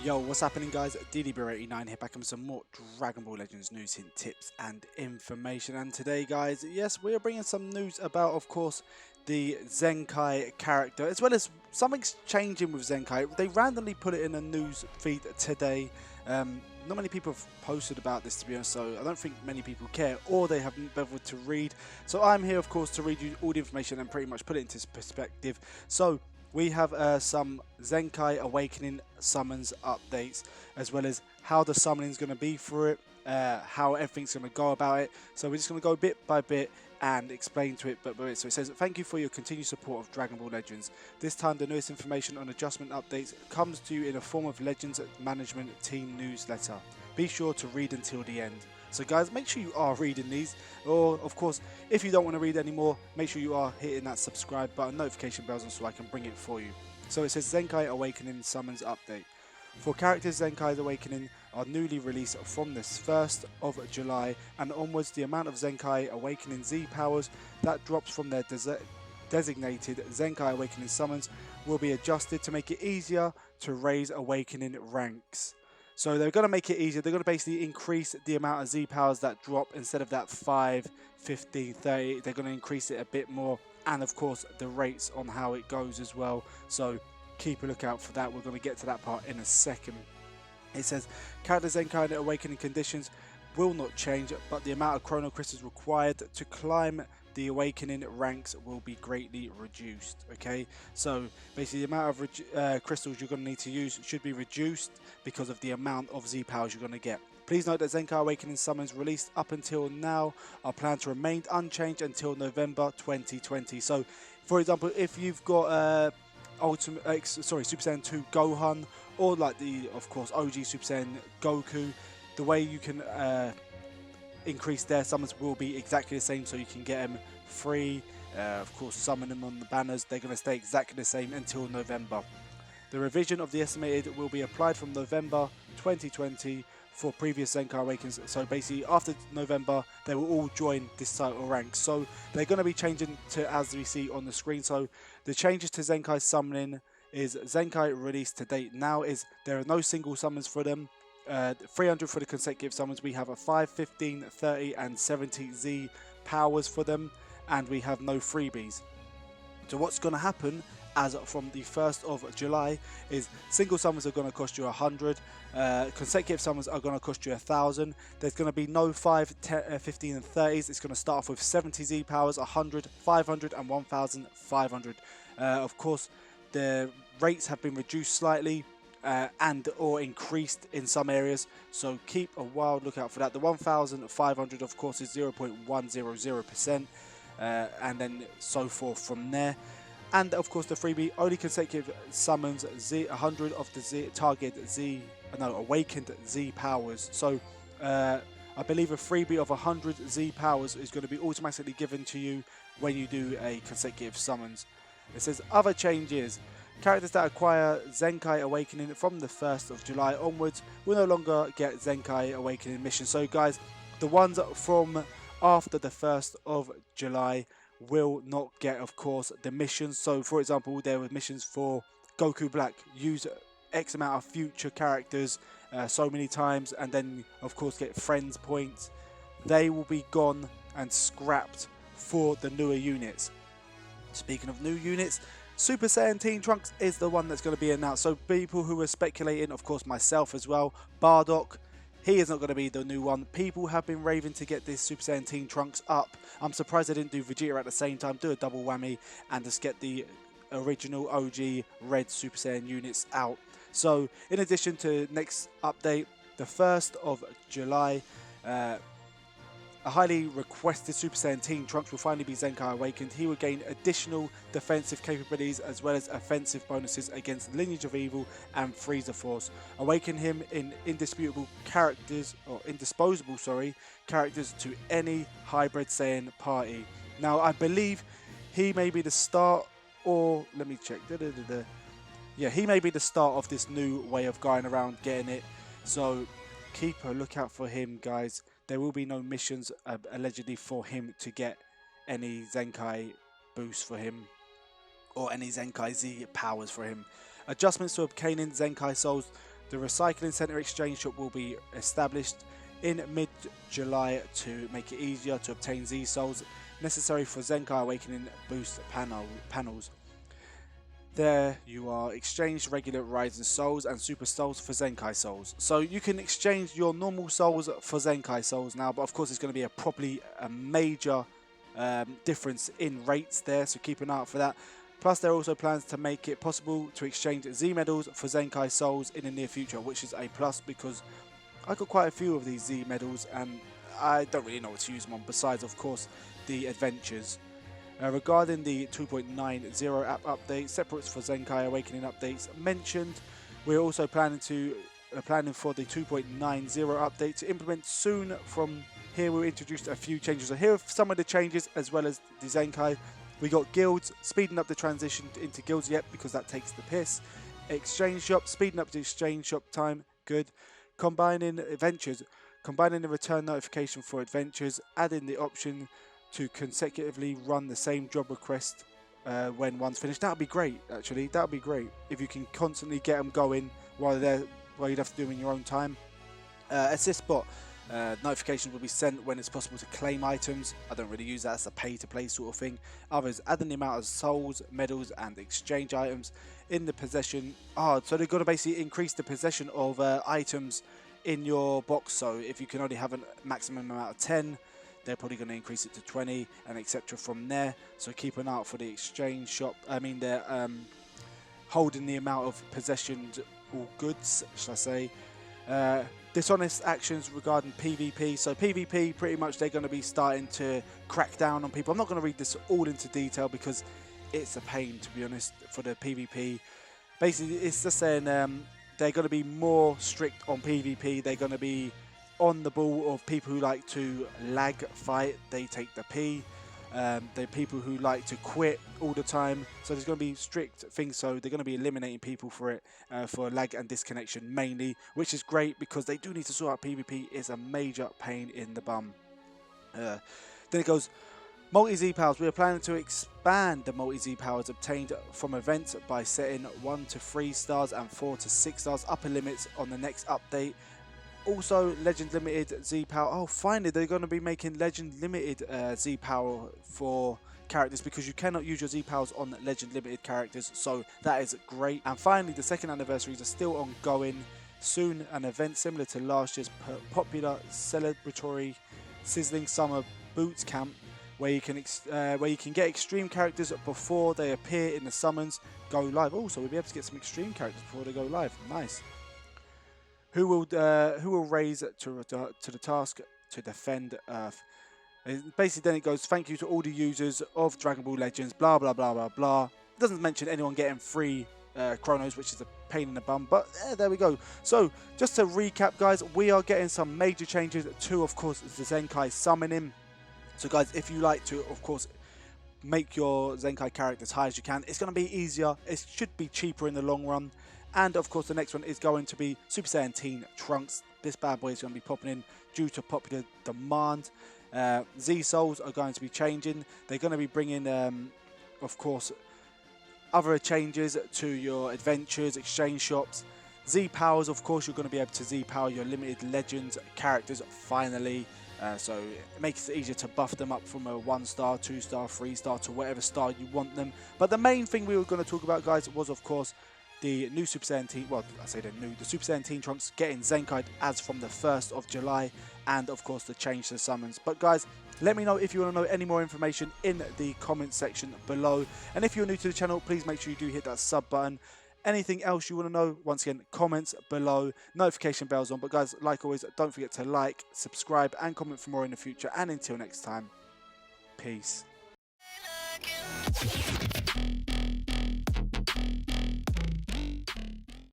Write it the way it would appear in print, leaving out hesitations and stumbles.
Yo, what's happening guys? DDB89 here back with some more Dragon Ball Legends news, hint, tips and information. And today guys, yes, we are bringing some news about, of course, the Zenkai character, as well as something's changing with Zenkai. They randomly put it in a news feed today. Not many people have posted about this, to be honest, so I don't think many people care, or they haven't bothered to read. So I'm here, of course, to read you all the information and pretty much put it into perspective. So we have some Zenkai Awakening summons updates, as well as how the summoning is going to be for it, how everything's going to go about it. So we're just going to go bit by bit and explain to it bit by bit. So it says, thank you for your continued support of Dragon Ball Legends. This time the newest information on adjustment updates comes to you in a form of Legends Management Team newsletter. Be sure to read until the end. So guys, make sure you are reading these, or of course, if you don't want to read anymore, make sure you are hitting that subscribe button, notification bells on, so I can bring it for you. So it says Zenkai Awakening Summons Update. For characters Zenkai's Awakening are newly released from this 1st of July and onwards, the amount of Zenkai Awakening Z powers that drops from their designated Zenkai Awakening summons will be adjusted to make it easier to raise Awakening ranks. So they're going to make it easier. They're going to basically increase the amount of Z powers that drop. Instead of that 5, 15, 30, they're going to increase it a bit more. And of course, the rates on how it goes as well. So keep a lookout for that. We're going to get to that part in a second. It says, character Zenkai Awakening conditions will not change, but the amount of Chrono Crystals required to climb the Awakening ranks will be greatly reduced. Okay, so basically the amount of crystals you're going to need to use should be reduced because of the amount of Z powers you're going to get. Please note that Zenkai Awakening summons released up until now are planned to remain unchanged until November 2020. So, for example, if you've got Super Saiyan 2 Gohan, or like the, of course, OG Super Saiyan Goku, the way you can increase their summons will be exactly the same, so you can get them free. Of course, summon them on the banners. They're going to stay exactly the same until November. The revision of the estimated will be applied from November 2020 for previous Zenkai Awakens. So basically, after November, they will all join this title rank. So they're going to be changing to, as we see on the screen. So the changes to Zenkai summoning is Zenkai released to date now is there are no single summons for them. 300 for the consecutive summons. We have a 5, 15, 30 and 70 Z powers for them, and we have no freebies. So what's going to happen as from the 1st of July is single summons are going to cost you 100, consecutive summons are going to cost you 1,000. There's going to be no 5, 10, 15 and 30s. It's going to start off with 70 Z powers, 100, 500 and 1,500. Of course, the rates have been reduced slightly and or increased in some areas, so keep a wild lookout for that. The 1,500 of course is 0.100%, and then so forth from there. And of course the freebie, only consecutive summons 100 of the target awakened Z powers. So I believe a freebie of 100 Z powers is going to be automatically given to you when you do a consecutive summons. It says other changes. Characters that acquire Zenkai Awakening from the 1st of July onwards will no longer get Zenkai Awakening missions. So guys, the ones from after the 1st of July will not get, of course, the missions. So for example, there were missions for Goku Black, use X amount of future characters so many times, and then of course get friends points. They will be gone and scrapped for the newer units. Speaking of new units, Super Saiyan Teen Trunks is the one that's going to be announced. So people who were speculating, of course myself as well, Bardock, he is not going to be the new one. People have been raving to get this Super Saiyan Teen Trunks up. I'm surprised they didn't do Vegeta at the same time, do a double whammy and just get the original OG red Super Saiyan units out. So in addition to next update, the 1st of July, a highly requested Super Saiyan Teen Trunks will finally be Zenkai Awakened. He will gain additional defensive capabilities as well as offensive bonuses against Lineage of Evil and Frieza Force. Awaken him in indisposable characters to any hybrid Saiyan party. Now I believe he may be the start, or let me check. Yeah, he may be the start of this new way of going around getting it. So keep a lookout for him, guys. There will be no missions allegedly for him to get any Zenkai boost for him or any Zenkai Z powers for him. Adjustments to obtaining Zenkai souls. The recycling center exchange shop will be established in mid-July to make it easier to obtain Z souls necessary for Zenkai Awakening boost panels. There you are, exchange regular Rising Souls and Super Souls for Zenkai Souls. So you can exchange your normal souls for Zenkai Souls now, but of course it's going to be a major difference in rates there, so keep an eye out for that. Plus there are also plans to make it possible to exchange Z medals for Zenkai Souls in the near future, which is a plus because I got quite a few of these Z medals and I don't really know what to use them on, besides of course the adventures. Regarding the 2.90 app update, separate for Zenkai Awakening updates mentioned, we're also planning for the 2.90 update to implement soon. From here we'll introduce a few changes. So here are some of the changes as well as the Zenkai. We got guilds, speeding up the transition into guilds yet because that takes the piss. Exchange shop, speeding up the exchange shop time, good. Combining adventures, combining the return notification for adventures, adding the option to consecutively run the same job request when one's finished. That would be great, actually. That would be great if you can constantly get them going while you'd have to do them in your own time. Assist bot. Notifications will be sent when it's possible to claim items. I don't really use that as a pay-to-play sort of thing. Others, adding the amount of souls, medals, and exchange items in the possession. So they're going to basically increase the possession of items in your box. So if you can only have a maximum amount of 10, they're probably going to increase it to 20 and etc. from there. So keep an eye out for the exchange shop. I mean, they're holding the amount of possessions or goods, should I say. Dishonest actions regarding PvP. So PvP, pretty much they're going to be starting to crack down on people. I'm not going to read this all into detail because it's a pain, to be honest, for the PvP. Basically, it's just saying they're going to be more strict on PvP. They're going to be on the ball of people who like to lag fight. They take the P. They're people who like to quit all the time, so there's going to be strict things. So they're going to be eliminating people for it, for lag and disconnection mainly, which is great because they do need to sort out PvP. It's a major pain in the bum. Then it goes multi-Z powers. We are planning to expand the multi-Z powers obtained from events by setting 1 to 3 stars and 4 to 6 stars upper limits on the next update. Also, Legend Limited Z Power. Oh, finally, they're going to be making Legend Limited Z Power for characters because you cannot use your Z Powers on Legend Limited characters. So that is great. And finally, the second anniversaries are still ongoing. Soon, an event similar to last year's popular celebratory Sizzling Summer Boots Camp, where you can get extreme characters before they appear in the summons go live. Also, we'll be able to get some extreme characters before they go live. Nice. Who will raise to the task to defend Earth? Basically, then it goes, thank you to all the users of Dragon Ball Legends, blah, blah, blah, blah, blah. It doesn't mention anyone getting free chronos, which is a pain in the bum, but there we go. So, just to recap, guys, we are getting some major changes to, of course, the Zenkai summoning. So, guys, if you like to, of course, make your Zenkai character as high as you can, it's going to be easier. It should be cheaper in the long run. And of course the next one is going to be Super Saiyan Teen Trunks. This bad boy is going to be popping in due to popular demand. Z Souls are going to be changing. They're going to be bringing, of course, other changes to your adventures, exchange shops. Z Powers, of course, you're going to be able to Z Power your limited Legends characters finally. So it makes it easier to buff them up from a 1-star, 2-star, 3-star to whatever star you want them. But the main thing we were going to talk about, guys, was of course the new Super Saiyan Teen, well, I say the Super Saiyan Teen Trunks getting Zenkai as from the 1st of July, and of course the change to the summons. But guys, let me know if you want to know any more information in the comment section below. And if you're new to the channel, please make sure you do hit that sub button. Anything else you want to know, once again, comments below, notification bells on. But guys, like always, don't forget to like, subscribe, and comment for more in the future. And until next time, peace.